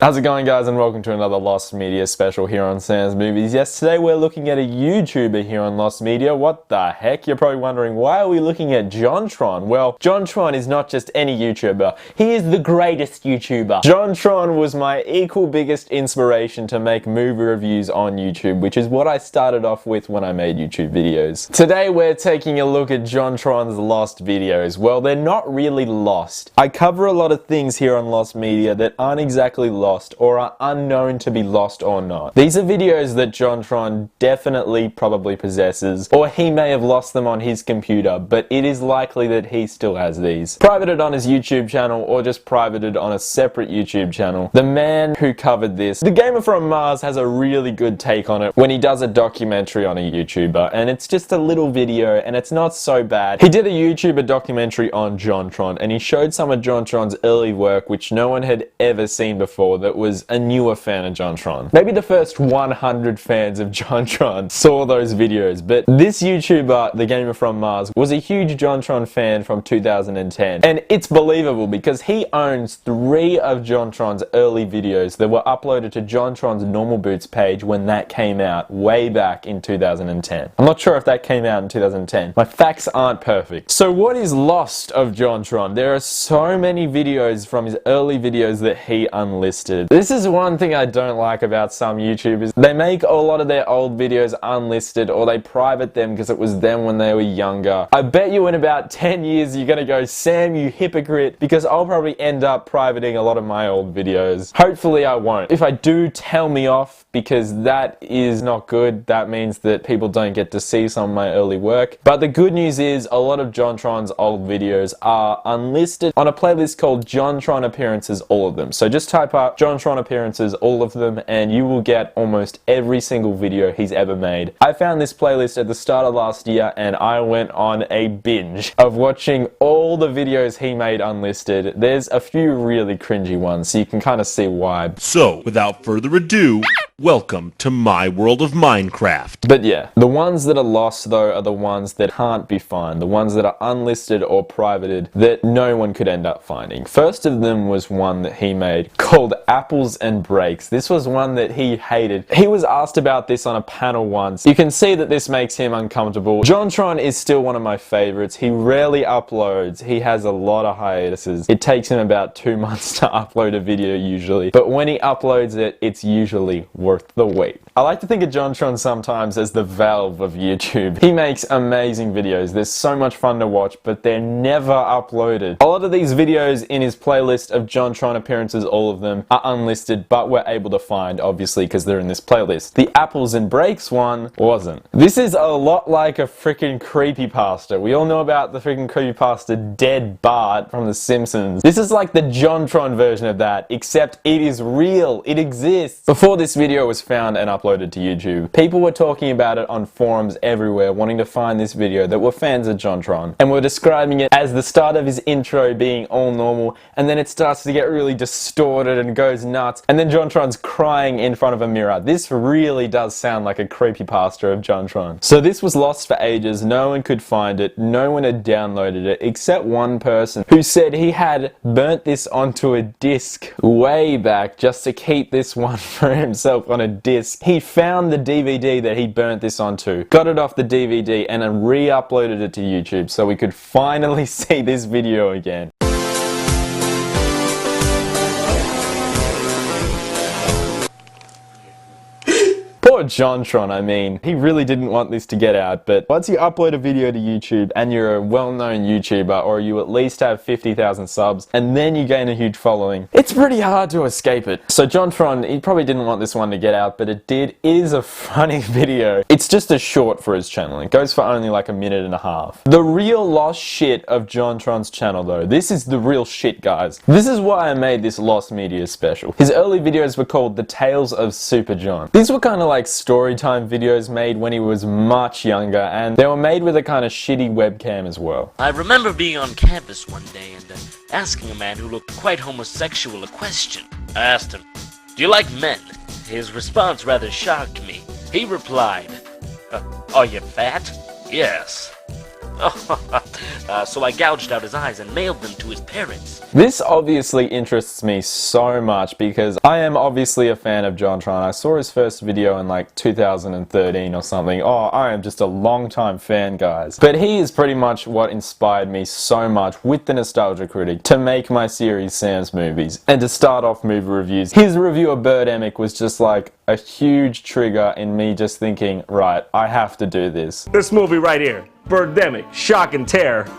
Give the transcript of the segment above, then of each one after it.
How's it going, guys, and welcome to another Lost Media special here on Sam's Movies. Yes, today we're looking at a YouTuber here on Lost Media. What the heck? You're probably wondering, why are we looking at JonTron? Well, JonTron is not just any YouTuber. He is the greatest YouTuber. JonTron was my equal biggest inspiration to make movie reviews on YouTube, which is what I started off with when I made YouTube videos. Today we're taking a look at JonTron's Lost videos. Well, they're not really lost. I cover a lot of things here on Lost Media that aren't exactly lost or are unknown to be lost or not. These are videos that JonTron definitely probably possesses, or he may have lost them on his computer, but it is likely that he still has these. Privated on his YouTube channel or just privated on a separate YouTube channel. The man who covered this, the gamer from Mars, has a really good take on it when he does a documentary on a YouTuber, and it's just a little video and it's not so bad. He did a YouTuber documentary on JonTron and he showed some of JonTron's early work which no one had ever seen before that was a newer fan of JonTron. Maybe the first 100 fans of JonTron saw those videos, but this YouTuber, the gamer from Mars, was a huge JonTron fan from 2010. And it's believable because he owns 3 of JonTron's early videos that were uploaded to JonTron's Normal Boots page when that came out way back in 2010. I'm not sure if that came out in 2010. My facts aren't perfect. So what is lost of JonTron? There are so many videos from his early videos that he unlisted. This is one thing I don't like about some YouTubers. They make a lot of their old videos unlisted, or they private them because it was them when they were younger. I bet you in about 10 years you're gonna go, Sam, you hypocrite, because I'll probably end up privating a lot of my old videos. Hopefully I won't. If I do, tell me off, because that is not good. That means that people don't get to see some of my early work. But the good news is a lot of JonTron's old videos are unlisted on a playlist called JonTron Appearances, all of them. So just type up JonTron Appearances, all of them, and you will get almost every single video he's ever made. I found this playlist at the start of last year and I went on a binge of watching all the videos he made unlisted. There's a few really cringy ones, so you can kind of see why. So, without further ado, welcome to my world of Minecraft. But yeah, the ones that are lost though are the ones that can't be found, the ones that are unlisted or privated that no one could end up finding. First of them was one that he made called Apples and Breaks. This was one that he hated. He was asked about this on a panel once. You can see that this makes him uncomfortable. JonTron is still one of my favorites. He rarely uploads. He has a lot of hiatuses. It takes him about 2 months to upload a video usually, but when he uploads it, it's usually worth the wait. I like to think of JonTron sometimes as the Valve of YouTube. He makes amazing videos. They're so much fun to watch, but they're never uploaded. A lot of these videos in his playlist of JonTron Appearances, all of them, are unlisted, but we're able to find, obviously, because they're in this playlist. The Apples and Breaks one wasn't. This is a lot like a freaking creepypasta. We all know about the freaking creepypasta Dead Bart from The Simpsons. This is like the JonTron version of that, except it is real. It exists. Before this video was found and uploaded to YouTube, people were talking about it on forums everywhere, wanting to find this video, that were fans of JonTron, and were describing it as the start of his intro being all normal, and then it starts to get really distorted and goes nuts, and then JonTron's crying in front of a mirror. This really does sound like a creepypasta of JonTron. So this was lost for ages. No one could find it. No one had downloaded it except one person who said he had burnt this onto a disc way back just to keep this one for himself on a disc. He found the DVD that he burnt this onto, got it off the DVD, and then re-uploaded it to YouTube so we could finally see this video again. Poor JonTron, I mean, he really didn't want this to get out, but once you upload a video to YouTube and you're a well-known YouTuber, or you at least have 50,000 subs, and then you gain a huge following, it's pretty hard to escape it. So JonTron, he probably didn't want this one to get out, but it did. It is a funny video. It's just a short for his channel. It goes for only like a minute and a half. The real lost shit of JonTron's channel though, this is the real shit, guys. This is why I made this Lost Media special. His early videos were called The Tales of Super John. These were kind of like storytime videos made when he was much younger, and they were made with a kind of shitty webcam as well. I remember being on campus one day and asking a man who looked quite homosexual a question. I asked him, "Do you like men?" His response rather shocked me. He replied, "Are you fat?" "Yes." so I gouged out his eyes and mailed them to his parents. This obviously interests me so much because I am obviously a fan of JonTron. I saw his first video in like 2013 or something. Oh, I am just a long-time fan, guys. But he is pretty much what inspired me so much with the Nostalgia Critic to make my series Sam's Movies and to start off movie reviews. His review of Birdemic was just like a huge trigger in me just thinking, right, I have to do this. This movie right here, Birdemic, shock and terror.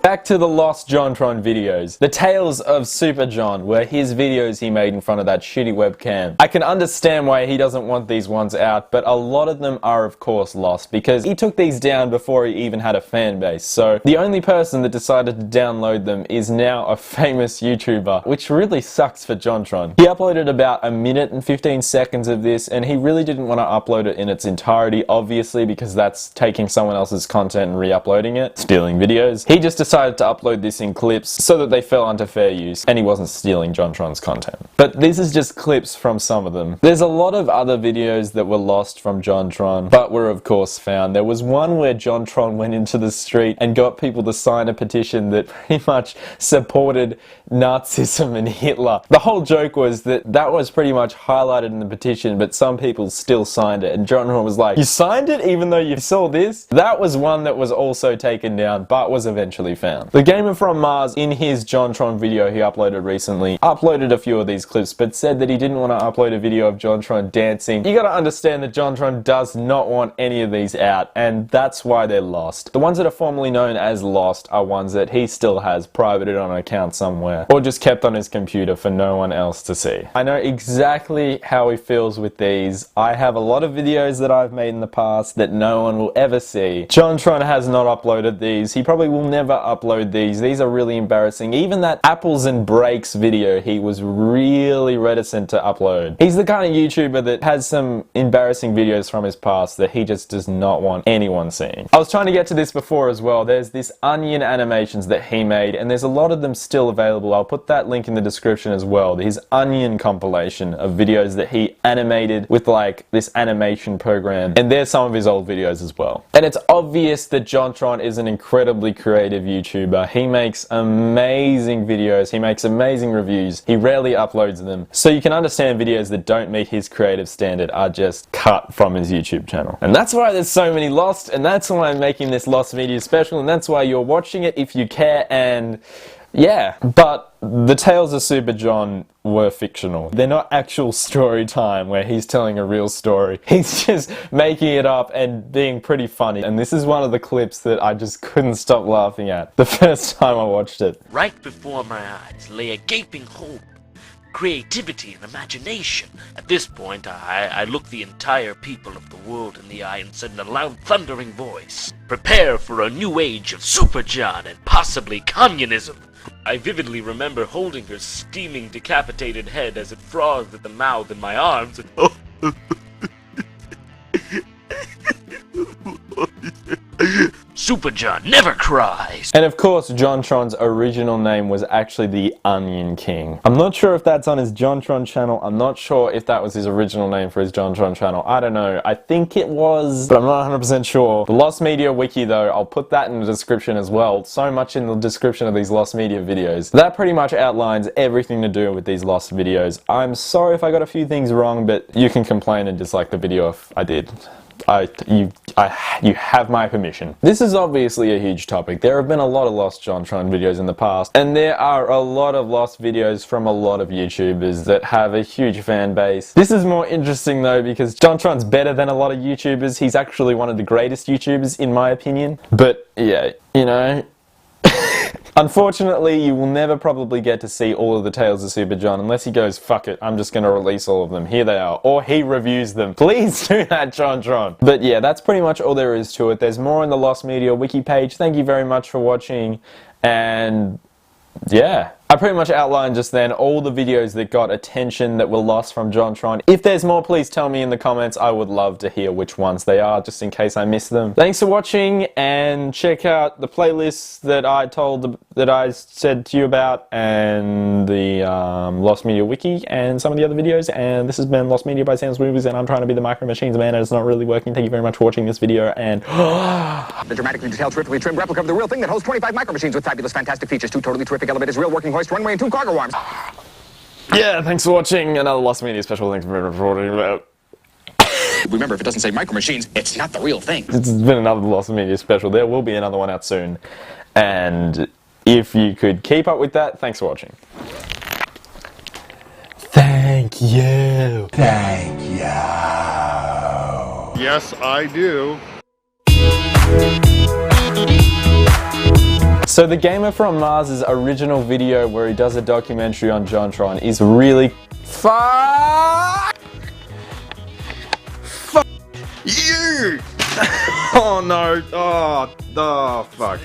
Back to the lost JonTron videos. The Tales of Super John were his videos he made in front of that shitty webcam. I can understand why he doesn't want these ones out, but a lot of them are of course lost because he took these down before he even had a fan base. So the only person that decided to download them is now a famous YouTuber, which really sucks for JonTron. He uploaded about a minute and 15 seconds of this, and he really didn't want to upload it in its entirety, obviously, because that's taking someone else's content and re-uploading it, stealing videos. He just decided to upload this in clips so that they fell under fair use and he wasn't stealing JonTron's content. But this is just clips from some of them. There's a lot of other videos that were lost from JonTron, but were of course found. There was one where JonTron went into the street and got people to sign a petition that pretty much supported Nazism and Hitler. The whole joke was that that was pretty much highlighted in the petition, but some people still signed it, and JonTron was like, "You signed it even though you saw this?" That was one that was also taken down, but was eventually found. The Gamer from Mars, in his JonTron video he uploaded recently, uploaded a few of these clips, but said that he didn't want to upload a video of JonTron dancing. You gotta understand that JonTron does not want any of these out, and that's why they're lost. The ones that are formerly known as lost are ones that he still has privated on an account somewhere, or just kept on his computer for no one else to see. I know exactly how he feels with these. I have a lot of videos that I've made in the past that no one will ever see. JonTron has not uploaded these. He probably will never upload these. These are really embarrassing. Even that Apples and Breaks video, he was really reticent to upload. He's the kind of YouTuber that has some embarrassing videos from his past that he just does not want anyone seeing. I was trying to get to this before as well. There's this Onion animations that he made, and there's a lot of them still available. I'll put that link in the description as well. His Onion compilation of videos that he animated with like this animation program, and there's some of his old videos as well. And it's obvious that JonTron is an incredibly creative YouTuber. He makes amazing videos, he makes amazing reviews, he rarely uploads them, so you can understand videos that don't meet his creative standard are just cut from his YouTube channel. And that's why there's so many lost, and that's why I'm making this Lost Media special, and that's why you're watching it if you care. And yeah, but the Tales of Super John were fictional. They're not actual story time where he's telling a real story. He's just making it up and being pretty funny. And this is one of the clips that I just couldn't stop laughing at the first time I watched it. Right before my eyes lay a gaping hole, creativity and imagination. At this point, I looked the entire people of the world in the eye and said in a loud, thundering voice, "Prepare for a new age of Super John and possibly communism." I vividly remember holding her steaming, decapitated head as it frothed at the mouth in my arms and Super John never cries. And of course, JonTron's original name was actually the Onion King. I'm not sure if that's on his JonTron channel. I'm not sure if that was his original name for his JonTron channel. I don't know. I think it was, but I'm not 100% sure. The Lost Media Wiki though, I'll put that in the description as well. So much in the description of these Lost Media videos. That pretty much outlines everything to do with these Lost videos. I'm sorry if I got a few things wrong, but you can complain and dislike the video if I did. You have my permission. This is obviously a huge topic. There have been a lot of Lost JonTron videos in the past, and there are a lot of Lost videos from a lot of YouTubers that have a huge fan base. This is more interesting though because JonTron's better than a lot of YouTubers. He's actually one of the greatest YouTubers in my opinion. But yeah, you know, unfortunately, you will never probably get to see all of the Tales of Super John unless he goes, "Fuck it, I'm just gonna release all of them. Here they are." Or he reviews them. Please do that, JonTron. But yeah, that's pretty much all there is to it. There's more on the Lost Media Wiki page. Thank you very much for watching. And yeah, I pretty much outlined just then all the videos that got attention that were lost from JonTron. If there's more, please tell me in the comments. I would love to hear which ones they are, just in case I missed them. Thanks for watching, and check out the playlists that I told that I said to you about, and the Lost Media Wiki, and some of the other videos. And this has been Lost Media by Sam's Movies, and I'm trying to be the Micro Machines man, and it's not really working. Thank you very much for watching this video, and The dramatically detailed, terrifically trimmed replica of the real thing that holds 25 micro machines with fabulous, fantastic features, 2 totally terrific elevators, real working hoist, runway, and 2 cargo arms. yeah, thanks for watching another Lost Media special. Thanks for watching. Remember, if it doesn't say micro machines, it's not the real thing. It's been another Lost Media special. There will be another one out soon, and if you could keep up with that, thanks for watching. Thank you. Thank you. Yes, I do. So the Gamer from Mars's original video where he does a documentary on JonTron is really fuck you. Oh no. Oh fuck.